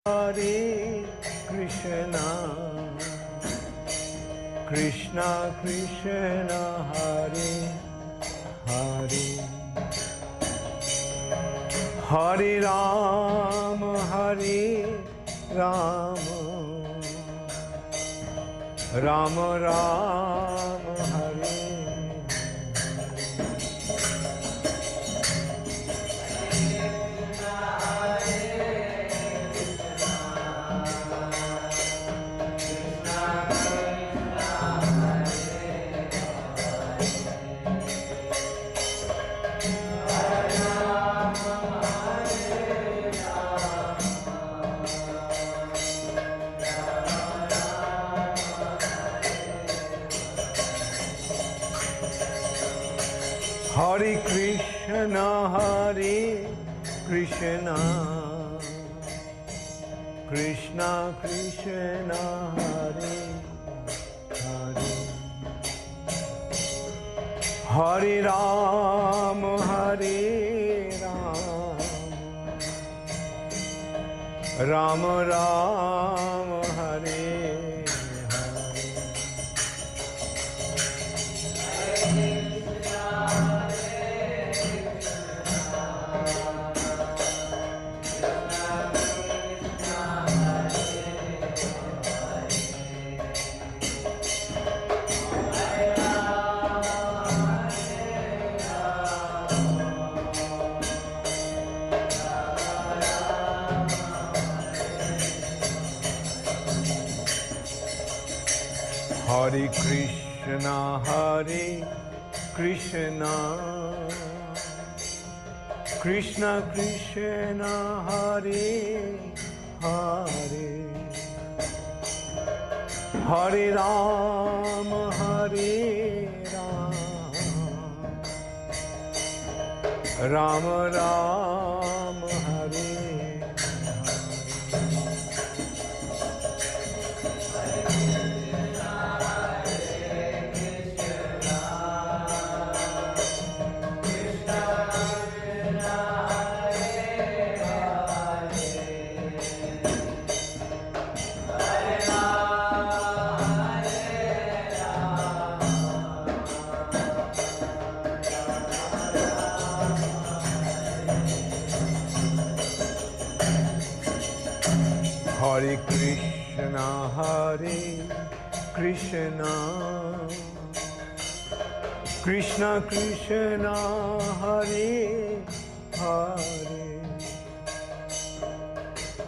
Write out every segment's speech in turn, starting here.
Hare Krishna, Krishna Krishna Hare Hare, Hare Ram, Hare Ram, Ram Ram, Hare Hare Krishna, Hare Krishna, Krishna Krishna, Hare Hare, Hare Ram, Hare Ram, Ram Ram, Hare Hare Krishna, Hare Krishna, Krishna Krishna, Hare Hare, Hare Ram, Hare Ram, Ram Ram, Hare Hare Krishna, Hare Krishna, Krishna Krishna, Hare Hare,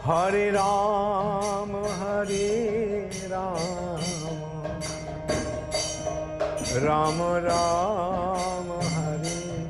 Hare Ram, Hare Ram, Ram Ram, Hare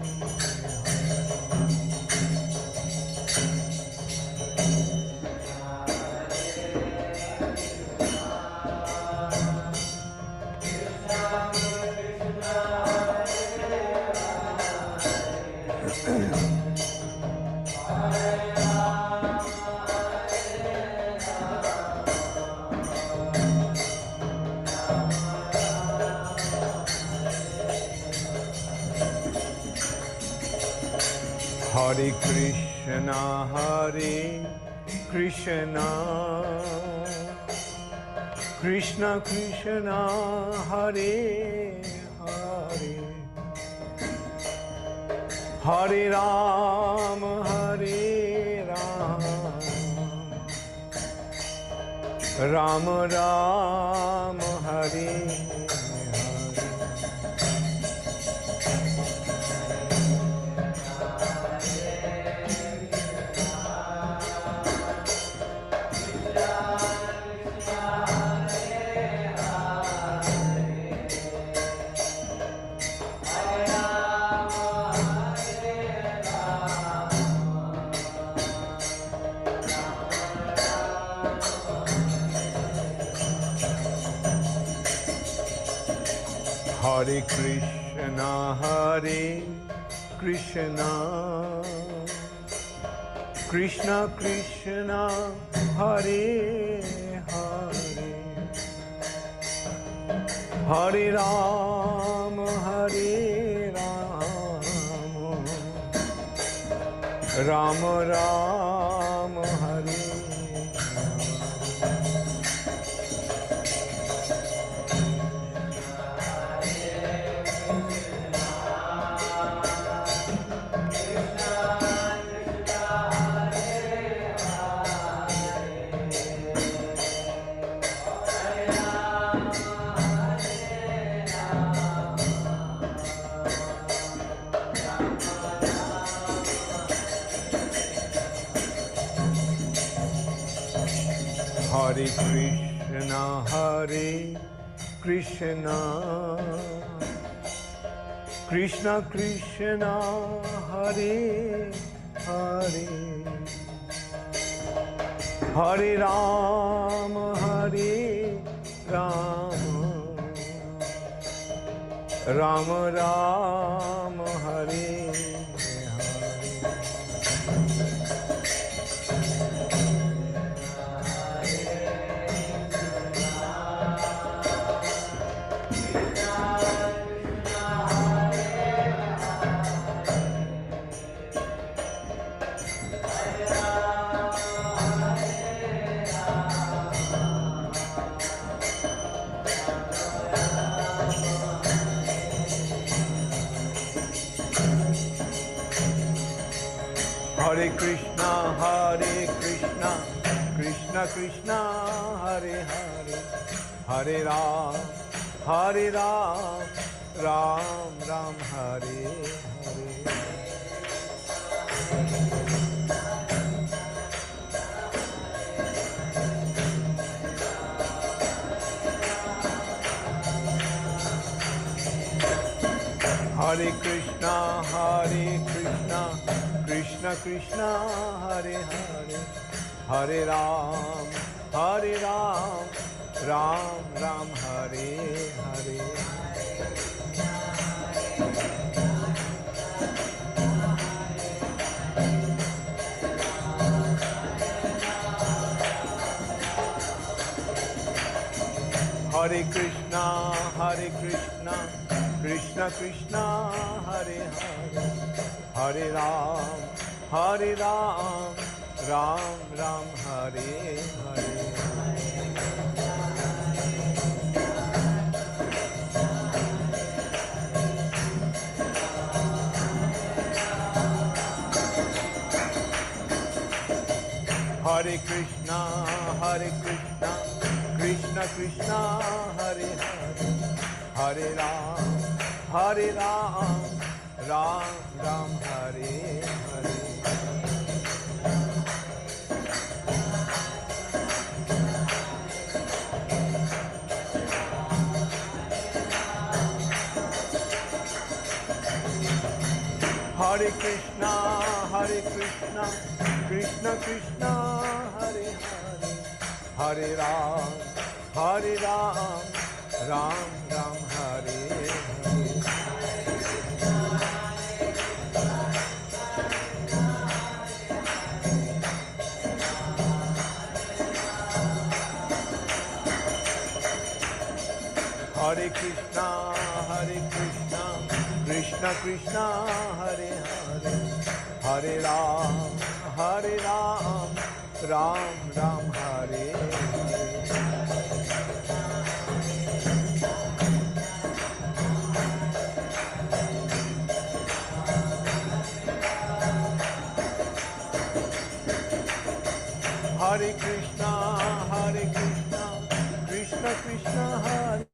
Hare Krishna, Hare Krishna, Krishna Krishna, Hare Hare, Hare Ram, Hare Ram, Ram Ram, Hare Hare Krishna, Hare Krishna, Krishna Krishna, Hare Hare, Hare Ram, Hare Ram, Ram Ram, Hare Hare Krishna, Hare Krishna, Krishna Krishna, Hare Hare, Hare Ram, Hare Ram, Ram Ram, Hare Hare Krishna, Hare Krishna, Krishna Krishna, Hare Hare, Hare Ram, Hare Ram, Ram Ram, Hare Hare. Hare Krishna, Hare Krishna, Krishna Krishna, Hare Hare, Hare Ram, Hare Ram, Ram Ram, Hare Hare. Hare Krishna, Hare Krishna, Krishna Krishna, Hare Hare, Hare Ram, Hare Ram, Ram Ram, Hare Hare. Hare Krishna, Hare Krishna, Krishna Krishna, Hare Hare, Hare Ram, Hare Ram, Ram Ram, Hare Hare. Hare Krishna, Hare Krishna, Krishna Krishna, Hare Hare, Hare Ram, Hare Ram, Ram Ram, Hare Hare. Hare Krishna, Hare Krishna, Krishna Krishna, Hare Hare, Hare Ram, Hare Ram, Ram Ram, Hare Hare. Hare Krishna, Hare Krishna, Krishna Krishna, Hare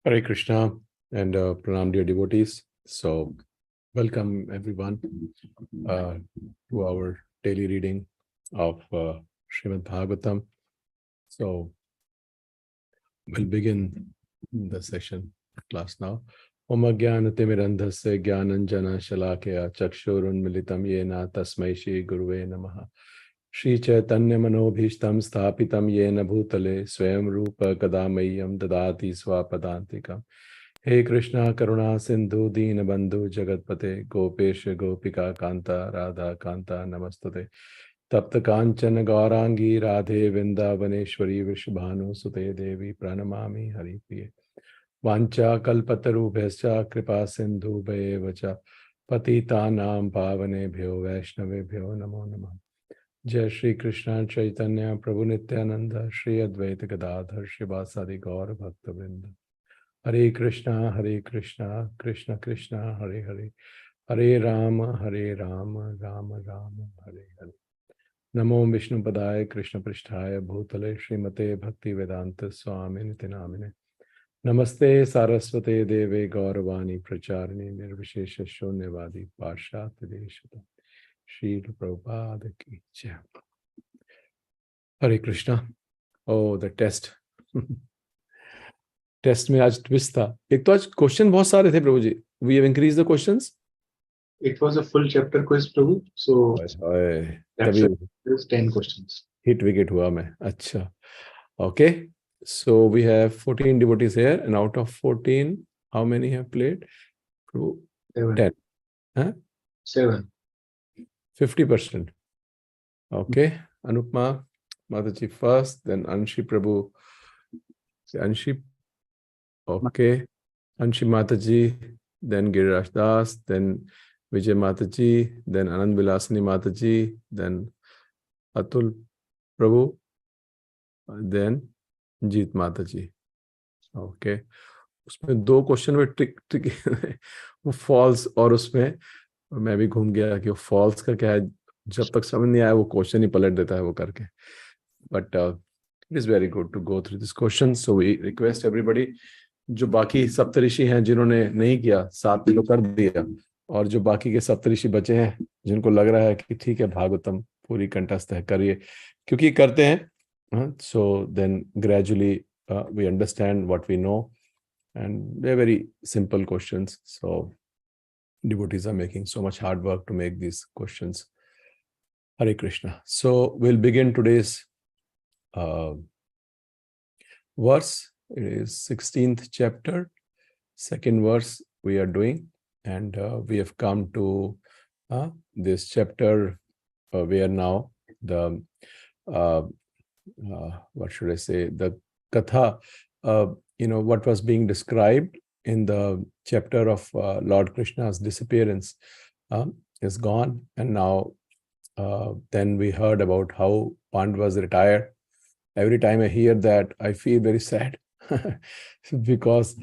Hare Krishna and Pranam, dear devotees. So, welcome everyone to our daily reading of Srimad Bhagavatam. So, we'll begin the session class now. Om Ajnanatimirandhasya Jnananjana Shalakaya Chakshurunmilitam Yena Tasmai Shri Guruve Namaha. Shri Chaitanya Manobhishtam Sthapitam Yena Bhutale Swayam Rupa Kadamayam Dadati Swapadantikam. हे कृष्णा करुणा सिंधु दीन बंधु जगतपते गोपेश गोपिका कांता राधा कांता नमस्तते तप्त कांचन गौरांगी राधे वृंदावनेश्वरी वृषभानु सुते देवी प्रणमामि हरिप्रिये वांचा कल्पतरुभ्यश्च कृपा सिंधुभ्येव च पतितानां पावनेभ्यो वैष्णवेभ्यो नमो नमः। जय श्री कृष्ण चैतन्य प्रभु नित्यानंद श्री अद्वैत गदाधर शिवासादि गौर भक्तवृंद। हरे कृष्णा कृष्ण कृष्ण हरे हरे हरे राम राम राम हरे हरे। नमो विष्णुपदाय कृष्ण पृष्ठाय भूतले श्रीमते भक्ति वेदांत स्वामी निति नामिने नमस्ते सारस्वते देवे गौरवाणी प्रचारिणे निर्विशेष शून्यवादी पाश्चात्य देशतः श्री प्रभुपाद की जय। हरे कृष्णा। ओ द टेस्ट टेस्ट में आज ट्विस्ट था। एक तो आज क्वेश्चन बहुत सारे थे Prabhu ji. We have increase the questions. It was a full chapter quiz, Prabhu. So that's 10 questions. Hit wicket हुआ मैं। अच्छा, okay. So we have 14 devotees here, and out of 14, how many have played? 7. 10. Huh? 7. 50%. Okay. Anupma Mataji first, then Anshi Prabhu. Anshi. Okay. Anshi Mataji, then Giriraj Das, then Vijay Mataji, then Anand Vilasini Mataji, then Atul Prabhu, then जीत माता जी। Okay, उसमें 2 question में trick वो false, और उसमें मैं भी घूम गया कि वो फॉल्स का क्या है, जब तक समझ नहीं आया वो क्वेश्चन ही पलट देता है वो करके। But it is very good to go through this question. So we request everybody, जो बाकी सप्तऋषि हैं जिन्होंने नहीं किया, 7 तो कर दिया, और जो बाकी के सप्तऋषि बचे हैं जिनको लग रहा है कि ठीक है भागवतम पूरी कंठस्थ है, करिए, क्योंकि करते हैं। So then gradually we understand what we know, and they're very simple questions. So devotees are making so much hard work to make these questions. Hare Krishna. So we'll begin today's verse. It is 16th chapter, 2nd verse we are doing, and we have come to this chapter where now the what should I say, the katha, what was being described in the chapter of Lord Krishna's disappearance is gone. And now then we heard about how Pandavas retired. Every time I hear that, I feel very sad because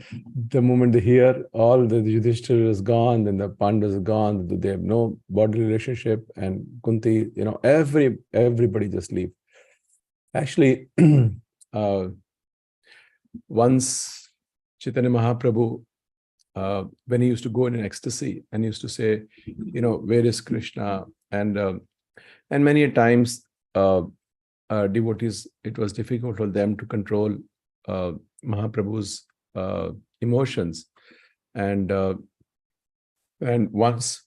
the moment they hear all the Yudhishthira is gone, then the Pandavas are gone, they have no body relationship, and Kunti, everybody just leave. Actually, once Chaitanya Mahaprabhu, when he used to go in an ecstasy and he used to say, where is Krishna? And many times devotees, it was difficult for them to control Mahaprabhu's emotions. And once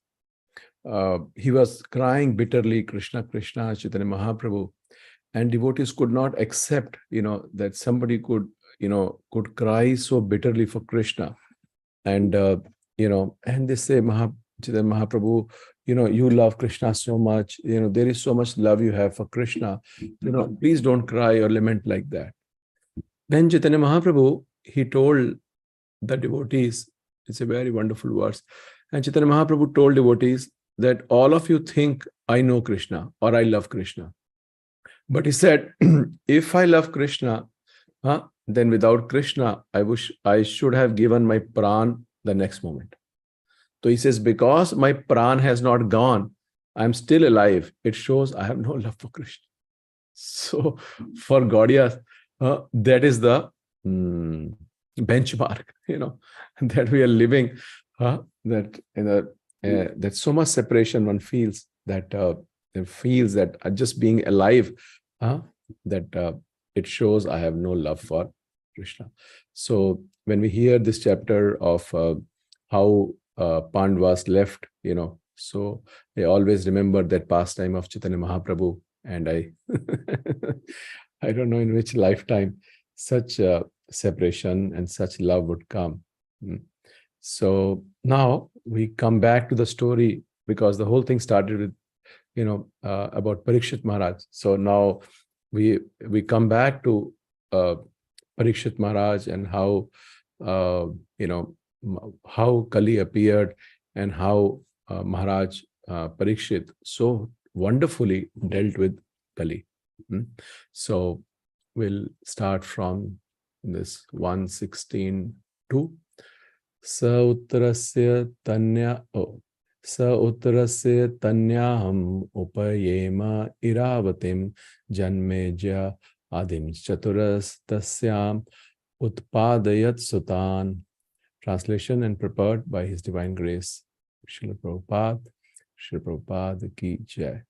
he was crying bitterly, Krishna, Krishna, Chaitanya Mahaprabhu. And devotees could not accept, that somebody could cry so bitterly for Krishna. And, and they say, Chaitanya Mahaprabhu, you love Krishna so much, there is so much love you have for Krishna, please don't cry or lament like that. Then Chaitanya Mahaprabhu, he told the devotees, it's a very wonderful verse. And Chaitanya Mahaprabhu told devotees that all of you think I know Krishna or I love Krishna. But he said, if I love Krishna, then without Krishna, I should have given my pran the next moment. So he says, because my pran has not gone, I'm still alive. It shows I have no love for Krishna. So for Gaudiya, that is the benchmark, that we are living, that that so much separation one feels, that just being alive, that it shows I have no love for Krishna. So when we hear this chapter of how Pandavas left, so I always remember that pastime of Chaitanya Mahaprabhu, and I I don't know in which lifetime such separation and such love would come. So now we come back to the story, because the whole thing started with about Parikshit Maharaj. So now we come back to Parikshit Maharaj, and how how Kali appeared, and how Maharaj Parikshit so wonderfully dealt with Kali. So we'll start from this 116.2. Sa uttarasya tanyaham upayema iravatim janmeja adim chaturas tasyam utpadayat sutan. Translation and prepared by His Divine Grace, Srila Prabhupada ki jai.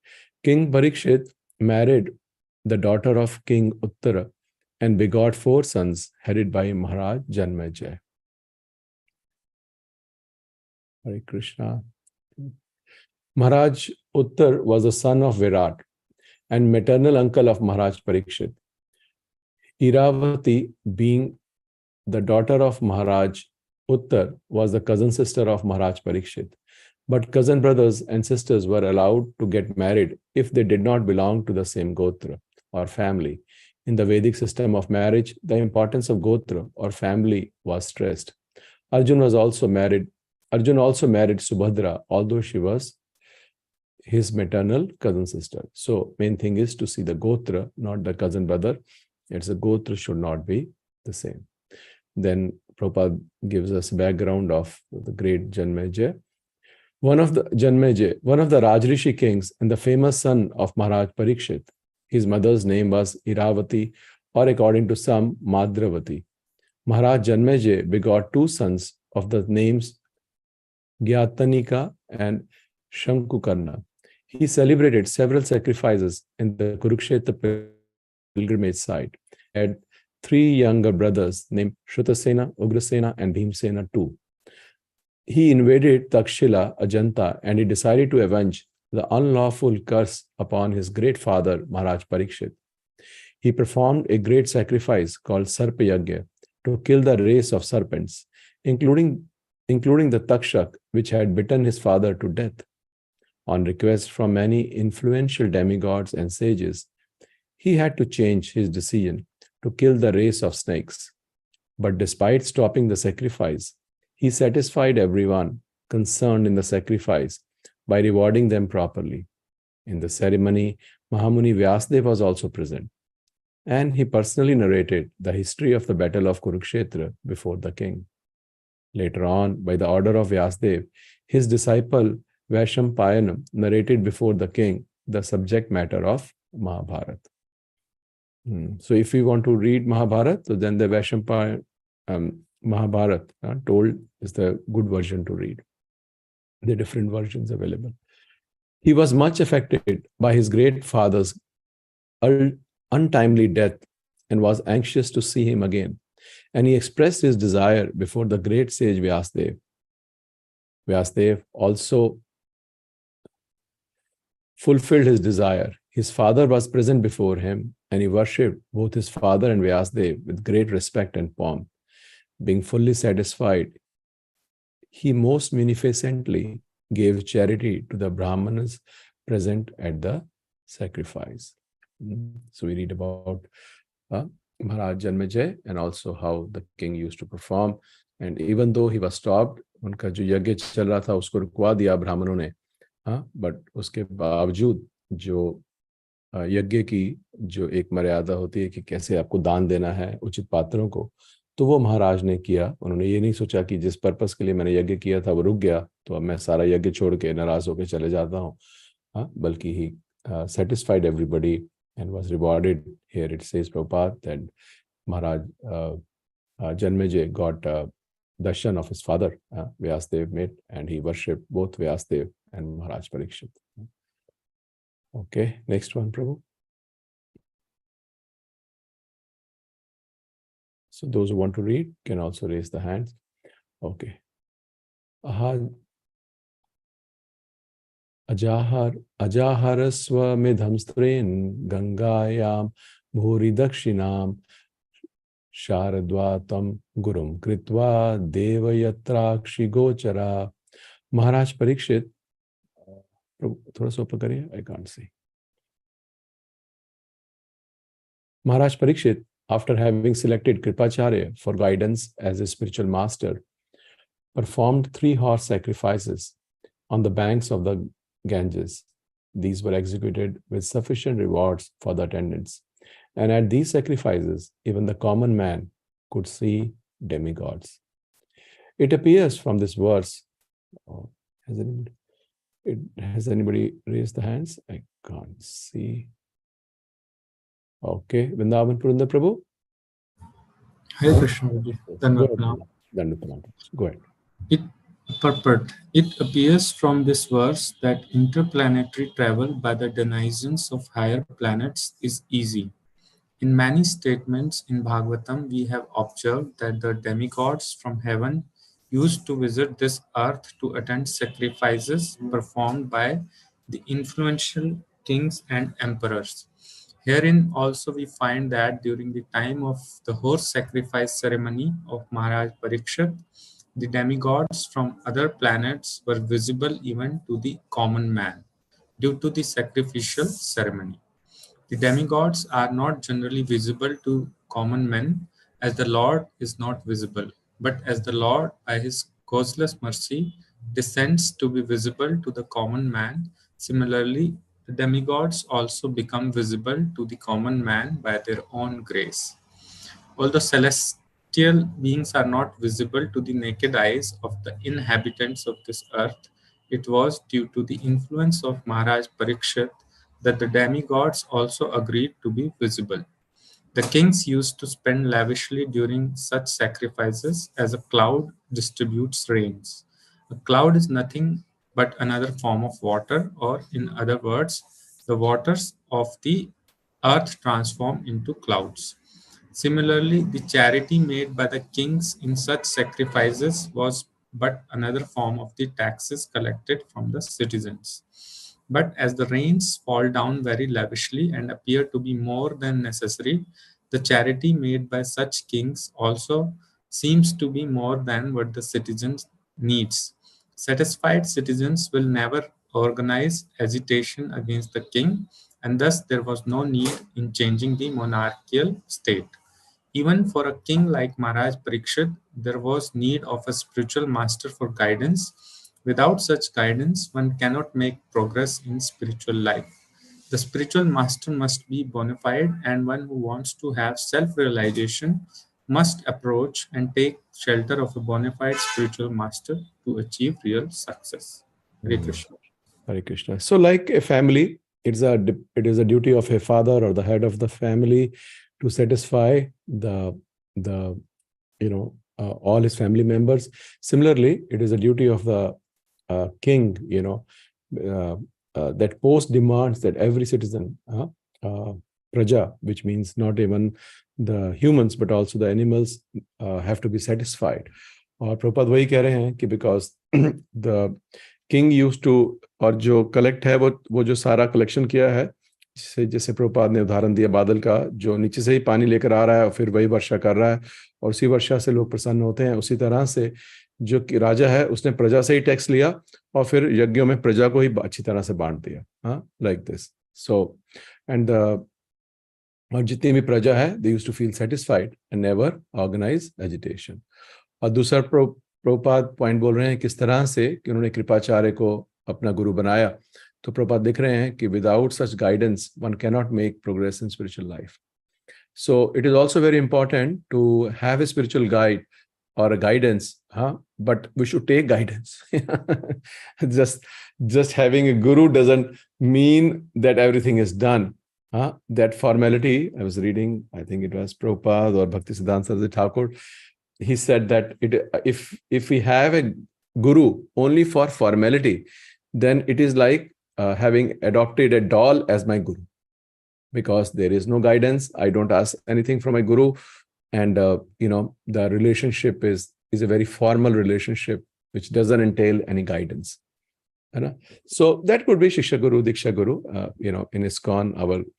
King Parikshit married the daughter of King Uttara and begot 4 sons headed by Maharaj Janmejaya. Hare Krishna. Maharaj Uttar was the son of Virat and maternal uncle of Maharaj Parikshit. Iravati, being the daughter of Maharaj Uttar, was the cousin sister of Maharaj Parikshit. But cousin brothers and sisters were allowed to get married if they did not belong to the same Gotra or family. In the Vedic system of marriage, the importance of Gotra or family was stressed. Arjuna also married Subhadra, although she was his maternal cousin sister. So main thing is to see the Gotra, not the cousin brother. It's a Gotra should not be the same. Then Prabhupada gives us background of the great Janmejaya. One of the Rajrishi kings and the famous son of Maharaj Parikshit. His mother's name was Iravati, or according to some, Madravati. Maharaj Janmejaya begot 2 sons of the names Gyatanika and Shankukarna. He celebrated several sacrifices in the Kurukshetra pilgrimage site. He had 3 younger brothers named Shrutasena, Ugrasena, and Bhimsena too. He invaded Takshila, Ajanta, and he decided to avenge the unlawful curse upon his great father, Maharaj Parikshit. He performed a great sacrifice called Sarpa Yagya to kill the race of serpents, including the Takshak, which had bitten his father to death. On request from many influential demigods and sages, he had to change his decision to kill the race of snakes. But despite stopping the sacrifice, he satisfied everyone concerned in the sacrifice by rewarding them properly. In the ceremony, Mahamuni Vyasdev was also present, and he personally narrated the history of the battle of Kurukshetra before the king. Later on, by the order of Vyasdev, his disciple Vaishampayanam narrated before the king the subject matter of Mahabharata. So if we want to read Mahabharata, then the Vaishampayanam Mahabharata told is the good version to read. There are different versions available. He was much affected by his great father's untimely death and was anxious to see him again. And he expressed his desire before the great sage Vyasdev. Vyasdev also fulfilled his desire. His father was present before him, and he worshipped both his father and Vyasdev with great respect and pomp. Being fully satisfied, he most munificently gave charity to the Brahmanas present at the sacrifice. So we read about Maharaj Janmejaya and also how the king used to perform. And even though he was stopped, उनका जो यज्ञ चल रहा था उसको रुकवा दिया ब्राह्मणों ने, बट उसके बावजूद जो यज्ञ की जो एक मर्यादा होती है कि कैसे आपको दान देना है उचित पात्रों को, तो वो महाराज ने किया. उन्होंने ये नहीं सोचा कि जिस पर्पस के लिए मैंने यज्ञ किया था वो रुक गया तो अब मैं सारा यज्ञ छोड़ के नाराज होकर चले जाता हूँ, बल्कि ही satisfied everybody and was rewarded. Here it says, Prabhupada, that Maharaj Janmeja got darshan of his father, Vyasdev met, and he worshipped both Vyasdev and Maharaj Parikshit. Okay, next one, Prabhu. So those who want to read can also raise the hands. Okay. Ajaharasva midham stren gangayam bhuri dakshinam sharadvatam gurum kritva devayatrakshi gochara. Maharaj Parikshit, thoda sa upar kariye, I can't see. Maharaj Parikshit, after having selected Kripacharya for guidance as a spiritual master, performed 3 horse sacrifices on the banks of the Ganges. These were executed with sufficient rewards for the attendants. And at these sacrifices, even the common man could see demigods. It appears from this verse, has anybody raised the hands? I can't see. Okay, Vrindavan Purandar Prabhu. Hare Krishna. Go ahead. It appears from this verse that interplanetary travel by the denizens of higher planets is easy. In many statements in Bhagavatam, we have observed that the demigods from heaven used to visit this earth to attend sacrifices performed by the influential kings and emperors. Herein also we find that during the time of the horse sacrifice ceremony of Maharaj Parikshit, the demigods from other planets were visible even to the common man due to the sacrificial ceremony. The demigods are not generally visible to common men as the Lord is not visible, but as the Lord, by his causeless mercy, descends to be visible to the common man. Similarly, the demigods also become visible to the common man by their own grace. Although celestial beings are not visible to the naked eyes of the inhabitants of this earth, it was due to the influence of Maharaj Parikshit that the demigods also agreed to be visible. The kings used to spend lavishly during such sacrifices as a cloud distributes rains. A cloud is nothing but another form of water, or in other words, the waters of the earth transform into clouds. Similarly, the charity made by the kings in such sacrifices was but another form of the taxes collected from the citizens. But as the rains fall down very lavishly and appear to be more than necessary, the charity made by such kings also seems to be more than what the citizens needs. Satisfied citizens will never organize agitation against the king, and thus there was no need in changing the monarchical state. Even for a king like Maharaj Parikshit, there was need of a spiritual master for guidance. Without such guidance, one cannot make progress in spiritual life. The spiritual master must be bona fide, and one who wants to have self-realization must approach and take shelter of a bona fide spiritual master to achieve real success. Hare Krishna. Hare Krishna. So like a family, it is a duty of a father or the head of the family to satisfy the all his family members. Similarly, it is a duty of the king, that post demands that every citizen, praja, which means not even the humans but also the animals, have to be satisfied. और प्रभुपाद वही कह रहे हैं कि because the king used to, और जो collect है वो जो सारा collection किया है, जैसे प्रभुपाद ने उदाहरण दिया बादल का, जो नीचे से ही पानी लेकर आ रहा है और फिर वही वर्षा कर रहा है और उसी वर्षा से लोग प्रसन्न होते हैं, उसी तरह से जो राजा है उसने प्रजा से ही टैक्स लिया और फिर यज्ञों में प्रजा को ही अच्छी तरह से बांट दिया, लाइक दिस. सो एंड और जितनी भी प्रजा है, they used to feel satisfied and never organise agitation. और दूसरा प्रभुपाद पॉइंट बोल रहे हैं किस तरह से कि उन्होंने कृपाचार्य को अपना गुरु बनाया. तो प्रभुपाद दिख रहे हैं कि without such guidance one can not make progress in spiritual life. So it is also very important to have a spiritual guide or a guidance, but we should take guidance. Just having a guru doesn't mean that everything is done. That formality, I was reading, I think it was Prabhupada or Bhaktisiddhanta Saraswati Thakur. He said that if we have a guru only for formality, then it is like having adopted a doll as my guru, because there is no guidance. I don't ask anything from my guru, and the relationship is a very formal relationship which doesn't entail any guidance. So that could be Shiksha Guru, Diksha Guru. In ISKCON,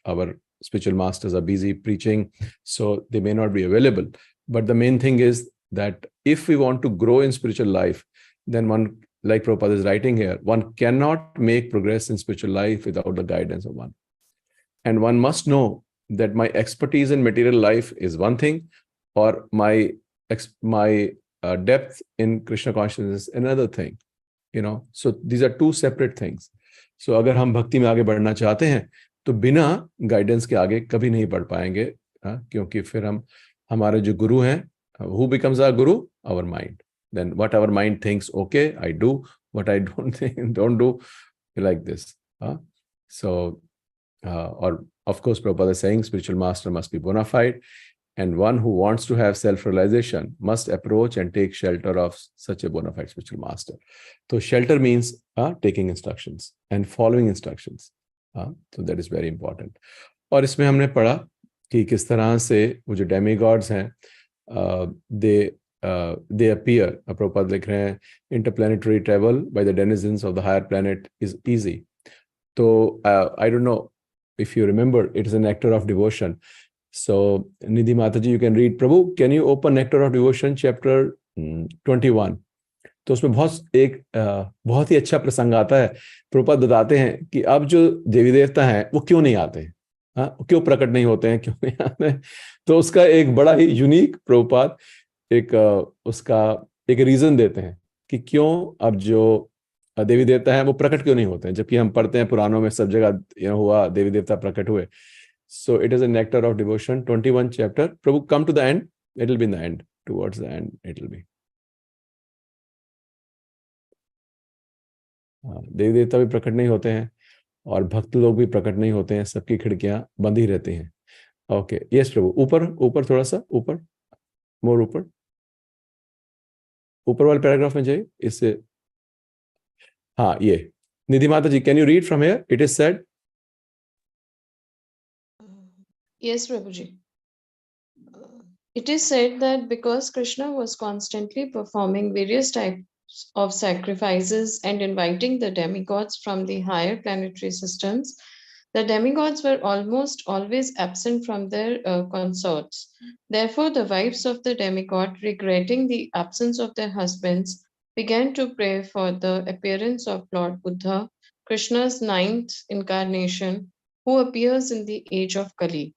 our spiritual masters are busy preaching, so they may not be available. But the main thing is that if we want to grow in spiritual life, then one, like Prabhupada is writing here, one cannot make progress in spiritual life without the guidance of one. And one must know that my expertise in material life is one thing, or my depth in Krishna consciousness is another thing. So these are two separate things. So अगर हम भक्ति में आगे बढ़ना चाहते हैं तो बिना गाइडेंस के आगे कभी नहीं बढ़ पाएंगे, क्योंकि फिर हमारे जो गुरु हैं, who becomes our guru? Our mind. Then what our mind thinks, okay, I do. What I don't do, like this. Or of course, Prabhupada is saying spiritual master must be bona fide, and one who wants to have self-realization must approach and take shelter of such a bona fide spiritual master. So shelter means taking instructions and following instructions. So that is very important. और इसमें हमने पढ़ा कि किस तरह से वो जो demigods हैं, they appear. Prabhupada लिख रहे हैं, interplanetary travel by the denizens of the higher planet is easy. So I don't know if you remember, it is a nectar of devotion. So Nidhi Mataji, you can read. Prabhu, can you open Nectar of Devotion chapter 21? तो उसमें बहुत ही अच्छा प्रसंग आता है. प्रभुपाद बताते हैं कि अब जो देवी देवता हैं वो क्यों नहीं आते हैं, क्यों प्रकट नहीं होते हैं, क्यों नहीं आते हैं. तो उसका एक बड़ा ही यूनिक प्रभुपाद उसका एक रीजन देते हैं कि क्यों अब जो देवी देवता हैं वो प्रकट क्यों नहीं होते हैं, जबकि हम पढ़ते हैं पुराणों में सब जगह हुआ देवी देवता प्रकट हुए. So it is a nectar of devotion, 21 chapter. Prabhu, come to the end. It will be in the end. Towards the end, it will be. देवी देवता भी प्रकट नहीं होते हैं और भक्त लोग भी प्रकट नहीं होते हैं, सबकी खिड़कियां बंद ही रहती हैं. ओके, यस प्रभु, ऊपर थोड़ा सा ऊपर, मोर ऊपर वाले पैराग्राफ में जाइए. इससे ये Nidhi Mata ji, can you read from here? It is said. Yes, Prabhuji. It is said that because Krishna was constantly performing various types of sacrifices and inviting the demigods from the higher planetary systems, the demigods were almost always absent from their consorts. Therefore, the wives of the demigod, regretting the absence of their husbands, began to pray for the appearance of Lord Buddha, Krishna's ninth incarnation, who appears in the age of Kali.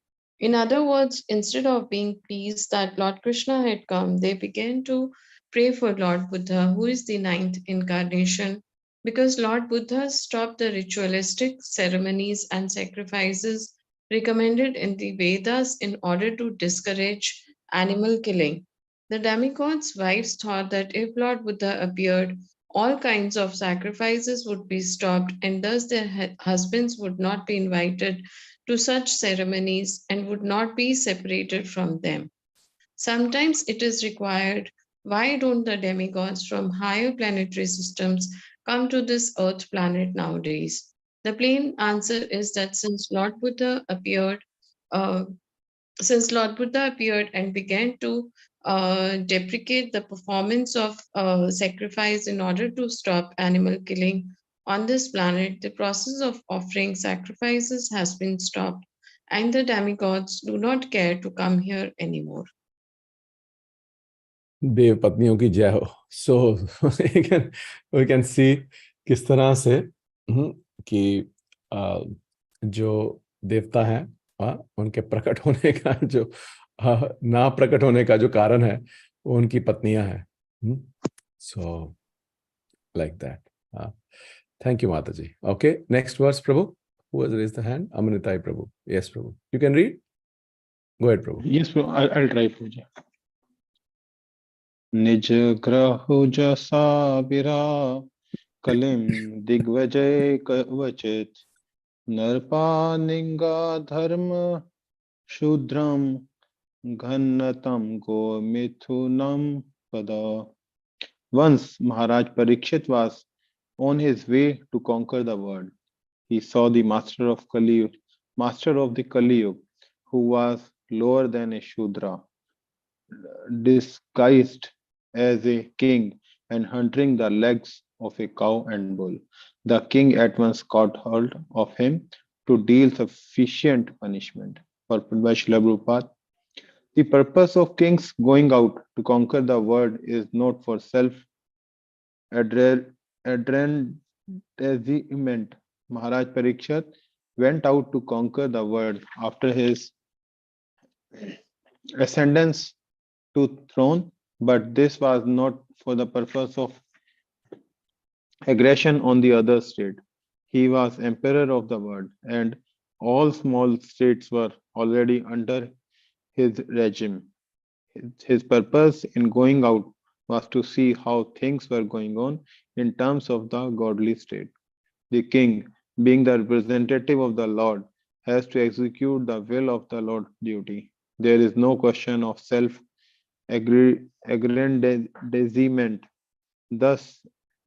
In other words, instead of being pleased that Lord Krishna had come, they began to pray for Lord Buddha, who is the ninth incarnation, because Lord Buddha stopped the ritualistic ceremonies and sacrifices recommended in the Vedas in order to discourage animal killing. The demigods' wives thought that if Lord Buddha appeared, all kinds of sacrifices would be stopped, and thus their husbands would not be invited to such ceremonies and would not be separated from them. Sometimes it is required, why don't the demigods from higher planetary systems come to this earth planet nowadays? The plain answer is that since Lord Buddha appeared and began to deprecate the performance of sacrifice in order to stop animal killing on this planet, the process of offering sacrifices has been stopped, and the demigods do not care to come here anymore. देव पत्नियों की जय हो. So we can see किस तरह से कि जो देवता हैं उनके प्रकट होने का जो ना प्रकट होने का जो कारण है वो उनकी पत्नियां हैं. So like that. Thank you, Mataji. Okay, next verse, Prabhu. Who has raised the hand? Amanitai Prabhu. Yes, Prabhu. You can read. Go ahead, Prabhu. Yes, Prabhu. I'll try, Prabhuji. Nij graho jasa vira kalim digvajay kavachit Narpaninga dharma shudram ghannatam go mithunam pada. Once Maharaj Parikshit was on his way to conquer the world. He saw the master of the Kali Yuga, who was lower than a Shudra, disguised as a king and hunting the legs of a cow and bull. The king at once caught hold of him to deal sufficient punishment. Purport by Srila Prabhupada. The purpose of kings going out to conquer the world is not for self-aggrandizement. Maharaj Parikshit went out to conquer the world after his ascendance to throne, but this was not for the purpose of aggression on the other state. He was emperor of the world, and all small states were already under his regime. His purpose in going out was to see how things were going on in terms of the godly state. The king, being the representative of the Lord, has to execute the will of the Lord duty. There is no question of self aggrandizement. Thus,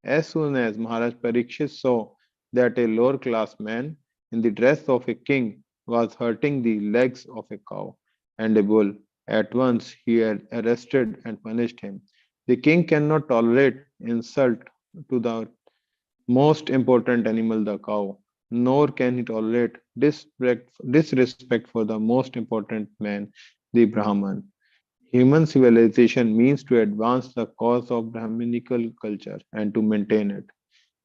as soon as Maharaj Parikshit saw that a lower class man in the dress of a king was hurting the legs of a cow and a bull, at once he had arrested and punished him. The king cannot tolerate insult to the most important animal, the cow, nor can he tolerate disrespect for the most important man, the Brahman. Human civilization means to advance the cause of Brahminical culture and to maintain it.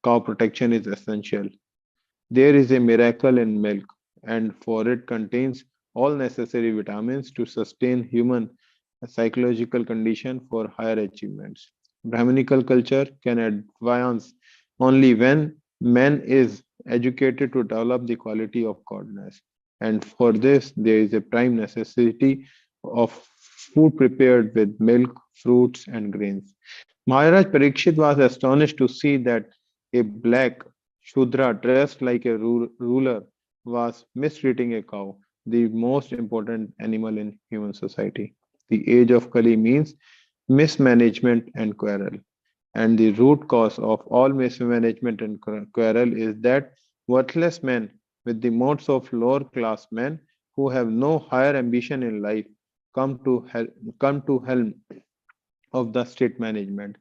Cow protection is essential. There is a miracle in milk, and for it contains all necessary vitamins to sustain human psychological condition for higher achievements. Brahminical culture can advance only when man is educated to develop the quality of godness. And for this, there is a prime necessity of food prepared with milk, fruits, and grains. Maharaj Parikshit was astonished to see that a black Shudra dressed like a ruler was mistreating a cow, the most important animal in human society. The age of Kali means mismanagement and quarrel. And the root cause of all mismanagement and quarrel is that worthless men with the modes of lower class men who have no higher ambition in life come to helm of the state management.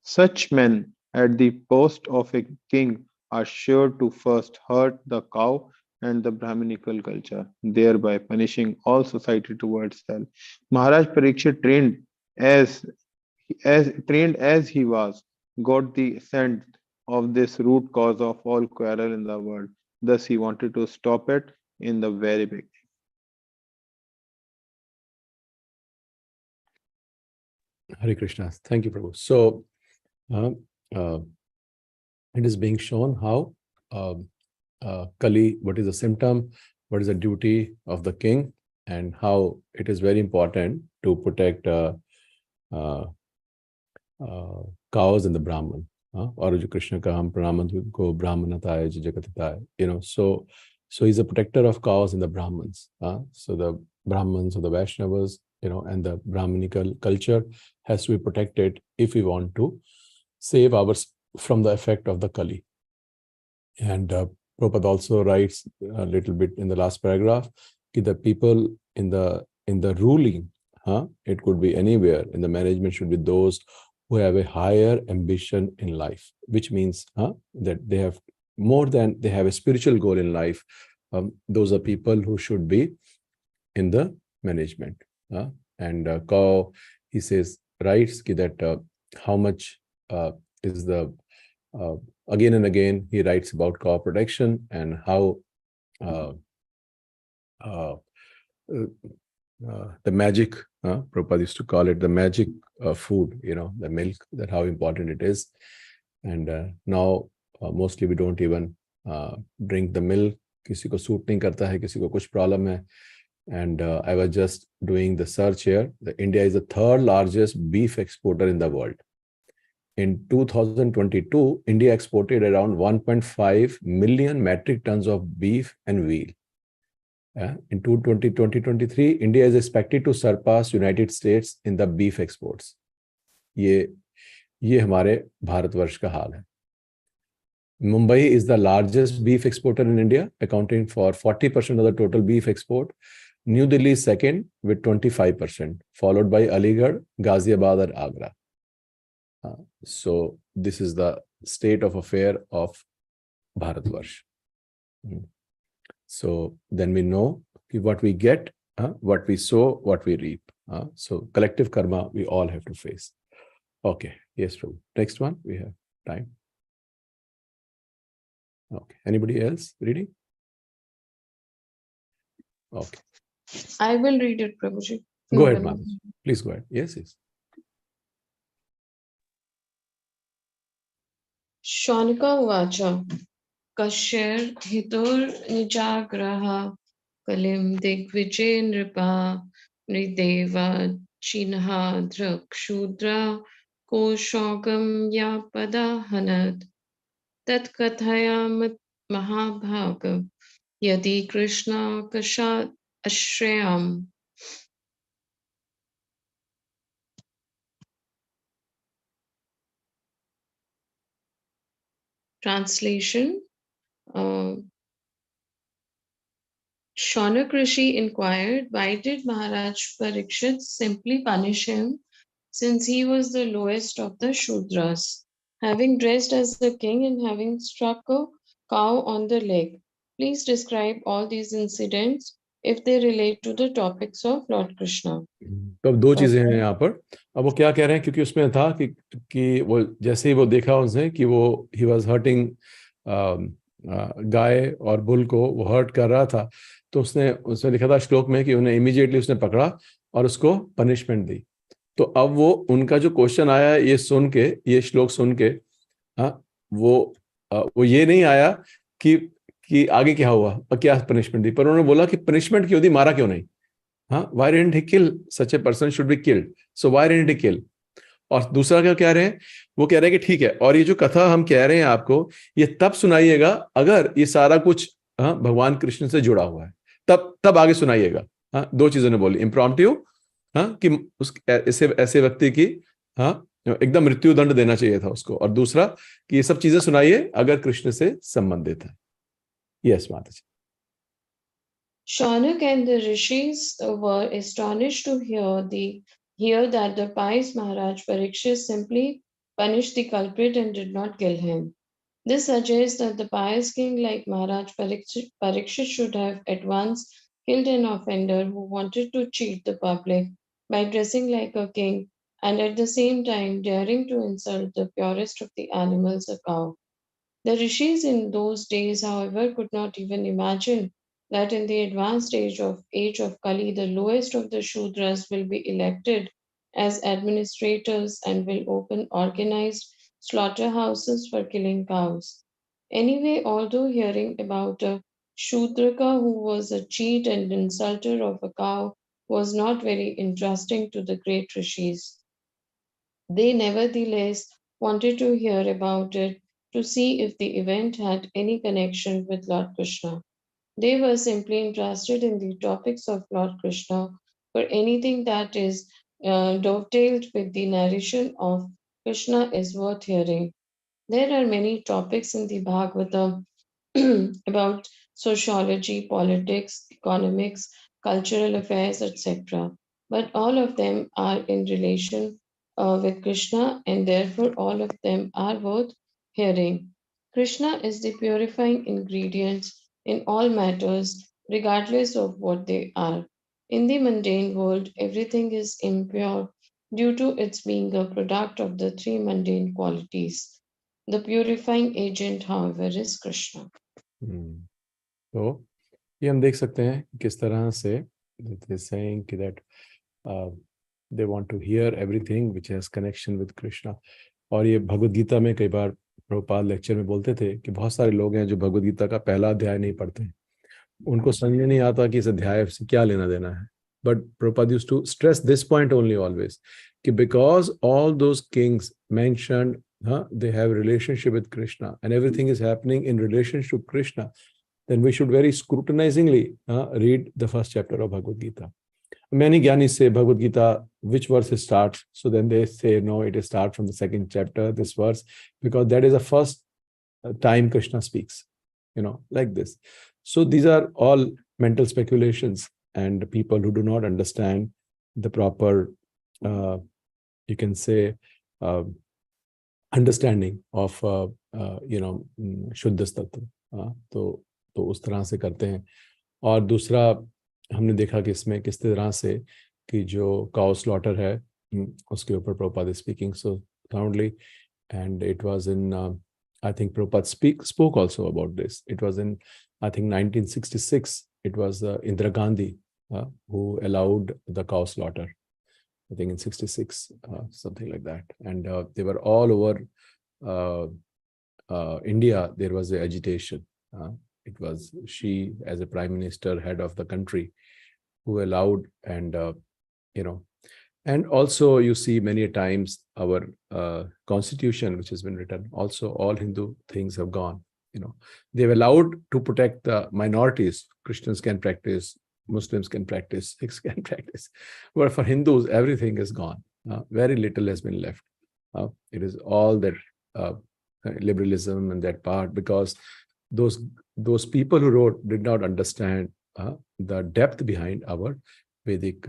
Such men at the post of a king are sure to first hurt the cow and the Brahminical culture, thereby punishing all society towards hell. Maharaj Parikshit as trained as he was, got the scent of this root cause of all quarrel in the world. Thus, he wanted to stop it in the very beginning. Hare Krishna. Thank you, Prabhu. So, it is being shown how Kali, what is the symptom, what is the duty of the king, and how it is very important to protect cows and the Brahman. Or Krishna ka hum pranaman go Brahmanataya jagatitaya. So he's a protector of cows and the Brahmans. So the Brahmans or the Vaishnavas, and the Brahminical culture has to be protected if we want to save ours from the effect of the Kali. And Prabhupada also writes a little bit in the last paragraph that the people in the ruling, it could be anywhere in the management, should be those who have a higher ambition in life, which means that they have they have a spiritual goal in life. Those are people who should be in the management. And Kao, he says, writes that how much is the again and again he writes about cow protection and how the magic, Prabhupada used to call it the magic food, the milk, that how important it is. And now mostly we don't even drink the milk. Kisi ko suit nahi karta hai, kisi ko kuch problem hai. And I was just doing the search here. India is the third largest beef exporter in the world. in 2022, India exported around 1.5 million metric tons of beef and veal. In 2023, India is expected to surpass United States in the beef exports. ये हमारे भारतवर्ष का हाल है. Mumbai is the largest beef exporter in India, accounting for 40% of the total beef export. New Delhi is second with 25%, followed by Aligarh, Ghaziabad, and Agra. So this is the state of affair of Bharatvarsh. So then we know what we get, what we sow, what we reap. So collective karma we all have to face. Okay, yes, Prabhu. Next one, we have time. Okay, anybody else reading? Okay. I will read it, Prabhuji. Go ahead, Mataji. Please go ahead. Yes, yes. Shanika Uvacha Kashir Hitur Nijagraha Kalim Digvijay Nripa Nrideva Chinha Drakshudra Koshogam Yapada Hanad Tatkathayam Mahabhagam Yadi Krishna Kasha Ashrayam. Translation. Shaunak Rishi inquired, why did Maharaj Parikshit simply punish him, since he was the lowest of the Shudras, having dressed as a king and having struck a cow on the leg? Please describe all these incidents if they relate to the topics of Lord Krishna. तो अब दो चीजें हैं यहाँ पर. अब वो क्या कह रहे हैं, क्योंकि उसमें था कि वो जैसे ही वो देखा उसने कि वो ही वाज हर्टिंग गाय और बुल को वो हर्ट कर रहा था, तो उसने लिखा था श्लोक में कि उन्हें इमीडिएटली उसने पकड़ा और उसको पनिशमेंट दी. तो अब वो उनका जो क्वेश्चन आया ये सुन के, ये श्लोक सुन के, वो ये नहीं आया कि आगे क्या हुआ और क्या पनिशमेंट दी, पर उन्होंने बोला कि पनिशमेंट क्यों दी, मारा क्यों नहीं. Why didn't he kill? Such a person should be killed. So why didn't he kill? और दूसरा क्या कह रहे हैं, वो कह रहे हैं कि ठीक है, और ये जो कथा हम कह रहे हैं आपको, ये तब सुनाइएगा अगर ये सारा कुछ भगवान कृष्ण से जुड़ा हुआ है, तब आगे सुनाइएगा. दो चीजों ने बोली, इम्प्रॉम्प्टू कि उस ऐसे व्यक्ति की एकदम मृत्यु दंड देना चाहिए था उसको, और दूसरा कि ये सब चीजें सुनाइए अगर कृष्ण से संबंधित है. यस माता जी. Shaunak and the rishis were astonished to hear that the pious Maharaj Parikshit simply punished the culprit and did not kill him. This suggests that the pious king like Maharaj Parikshit should have at once killed an offender who wanted to cheat the public by dressing like a king and at the same time daring to insult the purest of the animals, a cow. The rishis in those days, however, could not even imagine that in the advanced age of Kali, the lowest of the Shudras will be elected as administrators and will open organized slaughterhouses for killing cows. Anyway, although hearing about a Shudraka who was a cheat and insulter of a cow was not very interesting to the great rishis, they nevertheless wanted to hear about it to see if the event had any connection with Lord Krishna. They were simply interested in the topics of Lord Krishna, for anything that is dovetailed with the narration of Krishna is worth hearing. There are many topics in the Bhagavatam about sociology, politics, economics, cultural affairs, etc. But all of them are in relation with Krishna, and therefore all of them are worth hearing. Krishna is the purifying ingredient in all matters, regardless of what they are. In the mundane world, everything is impure due to its being a product of the three mundane qualities. The purifying agent, however, is Krishna. तो ये हम देख सकते हैं किस तरह से saying that they want to hear everything which has connection with Krishna. और ये भगवद गीता में कई बार प्रभुपाद लेक्चर में बोलते थे कि बहुत सारे लोग हैं जो भगवद गीता का पहला अध्याय नहीं पढ़ते हैं, उनको समझ में नहीं आता कि इस अध्याय से क्या लेना देना है. But Prabhupada used to stress this point only always, कि because all those kings mentioned they have a relationship with Krishna, and everything is happening in relationship to Krishna, then we should very scrutinizingly read the first chapter of Bhagavad Gita. Many Gyanis say Bhagavad Gita, which verse it starts? So then they say, no, it is start from the second chapter, this verse, because that is the first time Krishna speaks, like this. So these are all mental speculations, and people who do not understand the proper, you can say, understanding of, शुद्ध तत्व, तो उस तरह से करते हैं. और दूसरा हमने देखा कि इसमें किस तरह से कि जो काउ स्लॉटर है उसके ऊपर Prabhupada is speaking so soundly, and it was in I think Prabhupada spoke also about this. It was in, I think, 1966. It was Indira Gandhi who allowed the cow slaughter. I think in 66, something like that. And they were all over India. There was the agitation. It was she, as a prime minister, head of the country, who allowed, and and also you see many times our constitution, which has been written, also all Hindu things have gone. They've allowed to protect the minorities. Christians can practice, Muslims can practice, Sikhs can practice. But for Hindus, everything is gone. Very little has been left. It is all that liberalism and that part, because those people who wrote did not understand the depth behind our Vedic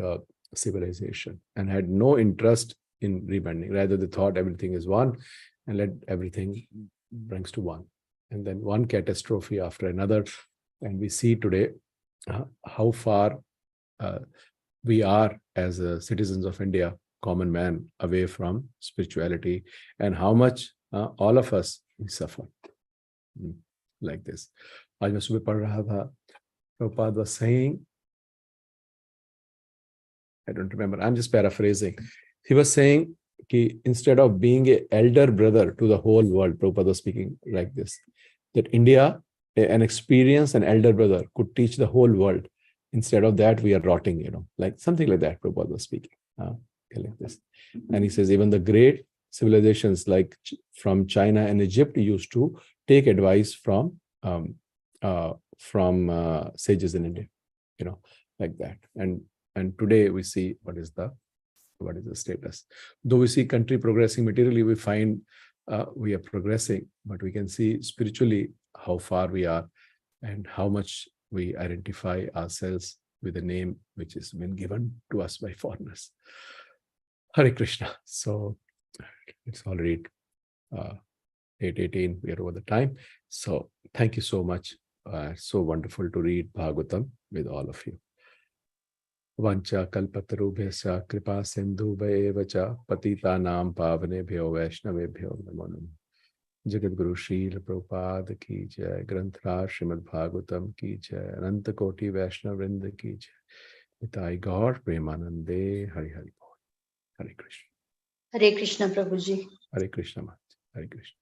civilization, and had no interest in rebanding. Rather, they thought everything is one, and let everything brings to one. And then one catastrophe after another. And we see today how far we are as citizens of India, common man, away from spirituality, and how much all of us we suffer like this. आज मैं सुबह पढ़ रहा था, Prabhupada was saying, I don't remember, I'm just paraphrasing. He was saying that instead of being an elder brother to the whole world, Prabhupada was speaking like this, that India, an experienced and elder brother, could teach the whole world. Instead of that, we are rotting, like something like that, Prabhupada was speaking. Like this. And he says, even the great civilizations like from China and Egypt used to take advice from sages in India, like that. And today we see what is the status. Though we see country progressing materially, we find we are progressing, but we can see spiritually how far we are and how much we identify ourselves with a name which has been given to us by foreigners. Hare Krishna. So it's already 8:18. We are over the time. So thank you so much. So wonderful to read Bhagavatam with all of you. Vancha kalpatarubhyasya kripa sindhubhayeva patitanam pavanebhyo vaishnavebhyo namo namo. Jagat Guru Srila Prabhupada ki jai, Granthra Srimad Bhagavatam ki jai, Ananta Koti Vaishnav Vrinda ki jai. Nitai Gaur Premanande. Hari Hari Bol. Hare Krishna. Hare Krishna, Prabhuji. Hare Krishna Mat. Hare Krishna.